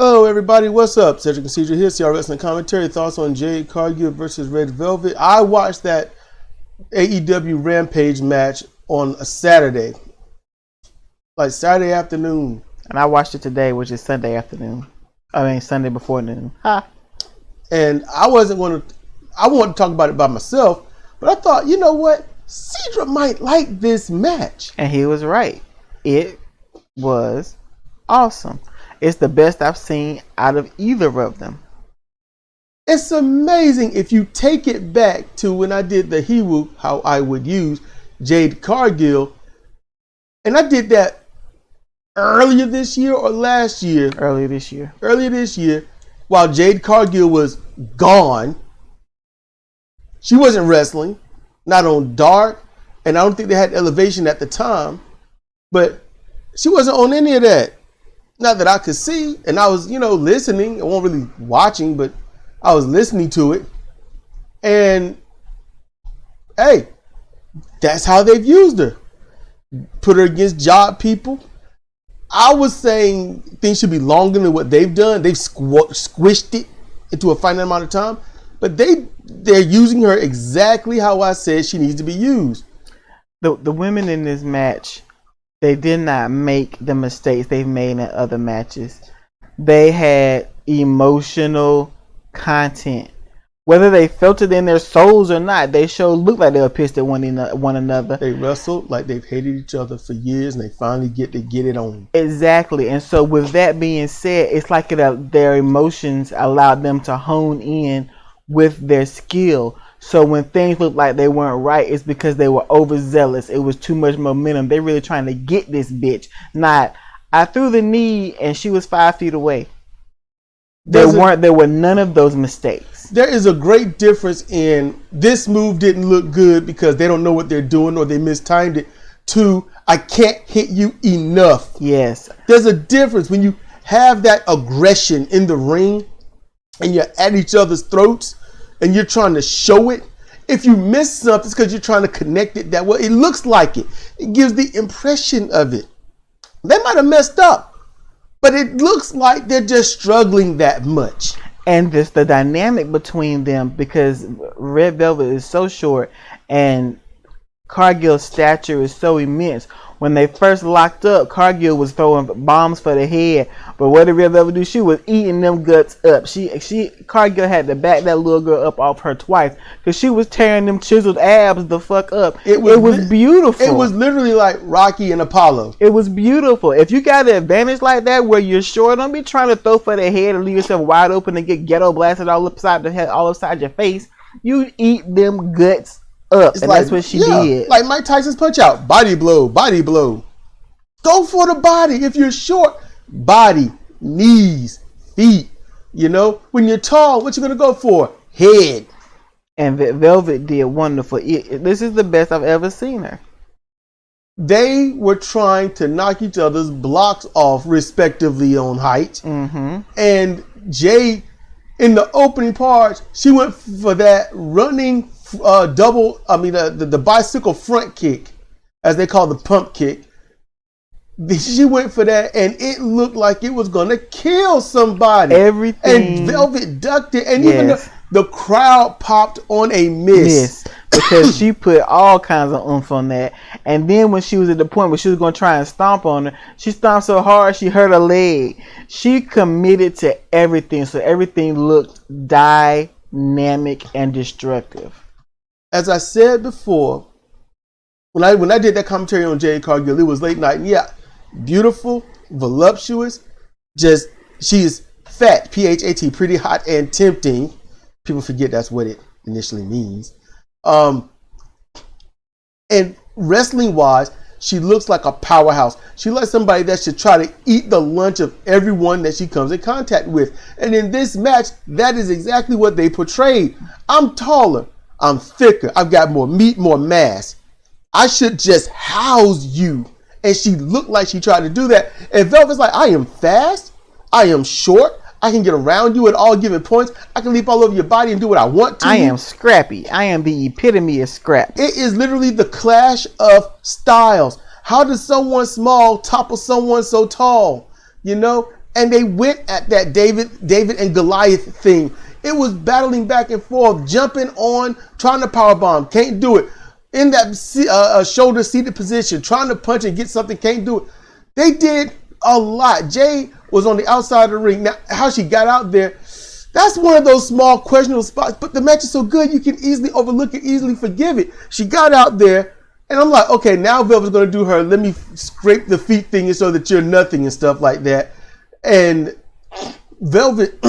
Hello, everybody. What's up? Cedric and Cedric here. CR Wrestling Commentary. Thoughts on Jade, Cargil versus Red Velvet. I watched that AEW Rampage match on a Saturday. Like Saturday afternoon. And I watched it today, which is Sunday afternoon. Sunday before noon. Ha! And I wanted to talk about it by myself, but I thought, you know what? Cedric might like this match. And he was right. It was awesome. It's the best I've seen out of either of them. It's amazing if you take it back to when I did the Hiwu, how I would use Jade Cargil. And I did that earlier this year or last year? Earlier this year. Earlier this year, while Jade Cargil was gone. She wasn't wrestling, not on Dark, and I don't think they had Elevation at the time, but she wasn't on any of that. Not that I could see, and I was, listening. I wasn't really watching, but I was listening to it. And, hey, that's how they've used her. Put her against job people. I was saying things should be longer than what they've done. They've squished it into a finite amount of time. But they're using her exactly how I said she needs to be used. The women in this match, they did not make the mistakes they've made in other matches. They had emotional content. Whether they felt it in their souls or not, they sure looked like they were pissed at one another. They wrestled like they've hated each other for years, and they finally get to get it on. Exactly. And so with that being said, it's like their emotions allowed them to hone in with their skill. So when things looked like they weren't right, it's because they were overzealous. It was too much momentum. They really trying to get this bitch. Not, I threw the knee and she was 5 feet away. There were none of those mistakes. There is a great difference in this move didn't look good because they don't know what they're doing or they mistimed it, to I can't hit you enough. Yes. There's a difference when you have that aggression in the ring and you're at each other's throats and you're trying to show it. If you miss something, it's because you're trying to connect it that way. It looks like it. It gives the impression of it. They might have messed up, but it looks like they're just struggling that much. And just the dynamic between them, because Red Velvet is so short and Cargil's stature is so immense. When they first locked up, Cargil was throwing bombs for the head. But what did Red Velvet do? She was eating them guts up. Cargil had to back that little girl up off her twice because she was tearing them chiseled abs the fuck up. It was beautiful. It was literally like Rocky and Apollo. It was beautiful. If you got an advantage like that where you're short, don't be trying to throw for the head and leave yourself wide open and get ghetto blasted all upside the head, all upside your face. You eat them guts up, and that's what she did. Like Mike Tyson's punch out. Body blow, body blow. Go for the body. If you're short, body, knees, feet. When you're tall, what you gonna go for? Head. And Velvet did wonderful. This is the best I've ever seen her. They were trying to knock each other's blocks off respectively on height. Mm-hmm. And Jade, in the opening part, she went for that running the bicycle front kick, as they call the pump kick. She went for that, and it looked like it was gonna kill somebody. Everything. And Velvet ducked it, and even the crowd popped on a miss. Because she put all kinds of oomph on that. And then when she was at the point where she was gonna try and stomp on her, she stomped so hard she hurt her leg. She committed to everything, so everything looked dynamic and destructive. As I said before, when I did that commentary on Jade Cargil, it was late night. And beautiful, voluptuous, she is fat, P-H-A-T, pretty hot and tempting. People forget that's what it initially means. And wrestling-wise, she looks like a powerhouse. She looks like somebody that should try to eat the lunch of everyone that she comes in contact with. And in this match, that is exactly what they portrayed. I'm taller. I'm thicker. I've got more meat, more mass. I should just house you. And she looked like she tried to do that. And Velvet's like, I am fast. I am short. I can get around you at all given points. I can leap all over your body and do what I want to. I am scrappy. I am the epitome of scrap. It is literally the clash of styles. How does someone small topple someone so tall? And and they went at that David and Goliath thing. It was battling back and forth, jumping on, trying to powerbomb, can't do it. In that shoulder seated position, trying to punch and get something, can't do it. They did a lot. Jade was on the outside of the ring. Now, how she got out there, that's one of those small questionable spots, but the match is so good you can easily overlook it, easily forgive it. She got out there, and I'm like, okay, now Velvet's going to do her, let me scrape the feet thing so that you're nothing and stuff like that. And Velvet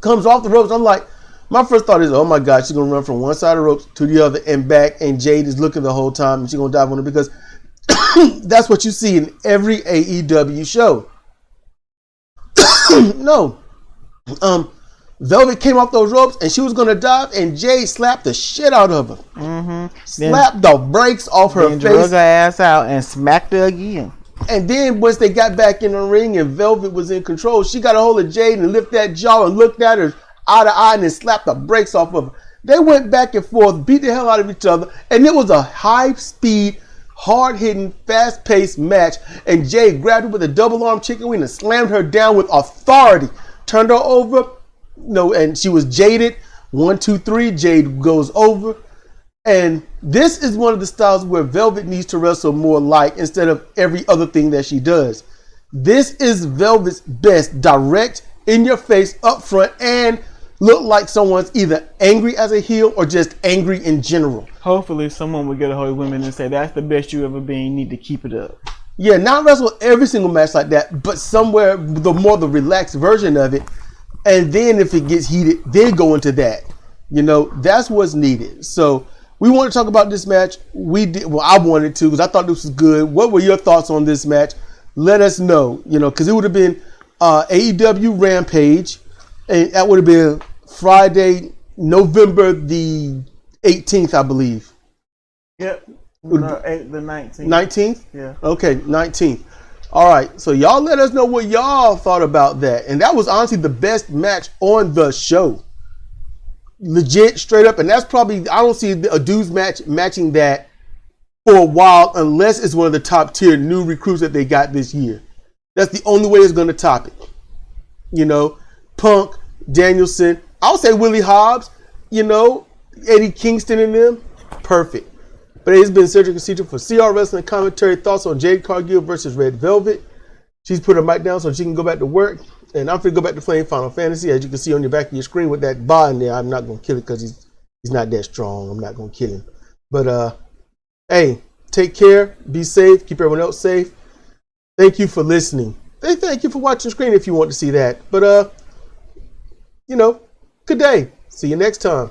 comes off the ropes. I'm like, my first thought is, oh my God, she's going to run from one side of the ropes to the other and back, and Jade is looking the whole time, and she's going to dive on her because that's what you see in every AEW show. No. Velvet came off those ropes and she was going to dive, and Jade slapped the shit out of her. Mm-hmm. Slapped the brakes off her face. Drug her ass out and smacked her again. And then once they got back in the ring and Velvet was in control, she got a hold of Jade and lifted that jaw and looked at her eye to eye and then slapped the brakes off of her. They went back and forth, beat the hell out of each other, and it was a high-speed, hard-hitting, fast-paced match. And Jade grabbed her with a double-arm chicken wing and slammed her down with authority. Turned her over, and she was jaded. 1, 2, 3, Jade goes over. And this is one of the styles where Velvet needs to wrestle more like instead of every other thing that she does. This is Velvet's best, direct, in your face, up front, and look like someone's either angry as a heel or just angry in general. Hopefully someone will get a hold of women and say, that's the best you ever been, you need to keep it up. Yeah, not wrestle every single match like that, but somewhere the relaxed version of it. And then if it gets heated, then go into that. That's what's needed. So we want to talk about this match. We did. Well, I wanted to because I thought this was good. What were your thoughts on this match? Let us know. Because it would have been AEW Rampage, and that would have been Friday, November the 18th, I believe. Yep. The 19th. 19th? Yeah. Okay, 19th. All right. So y'all let us know what y'all thought about that. And that was honestly the best match on the show. Legit, straight up. And that's probably, I don't see a dudes match matching that for a while unless it's one of the top tier new recruits that they got this year. That's the only way it's going to top it. Punk, Danielson, I'll say Willie Hobbs, Eddie Kingston and them. Perfect. But it's been Cedric Casito for CR Wrestling Commentary. Thoughts on Jade Cargil versus Red Velvet. She's put her mic down so she can go back to work. And I'm going to go back to playing Final Fantasy. As you can see on the back of your screen with that bar in there. I'm not going to kill it because he's not that strong. I'm not going to kill him. But, hey, take care. Be safe. Keep everyone else safe. Thank you for listening. Thank you for watching the screen if you want to see that. But, good day. See you next time.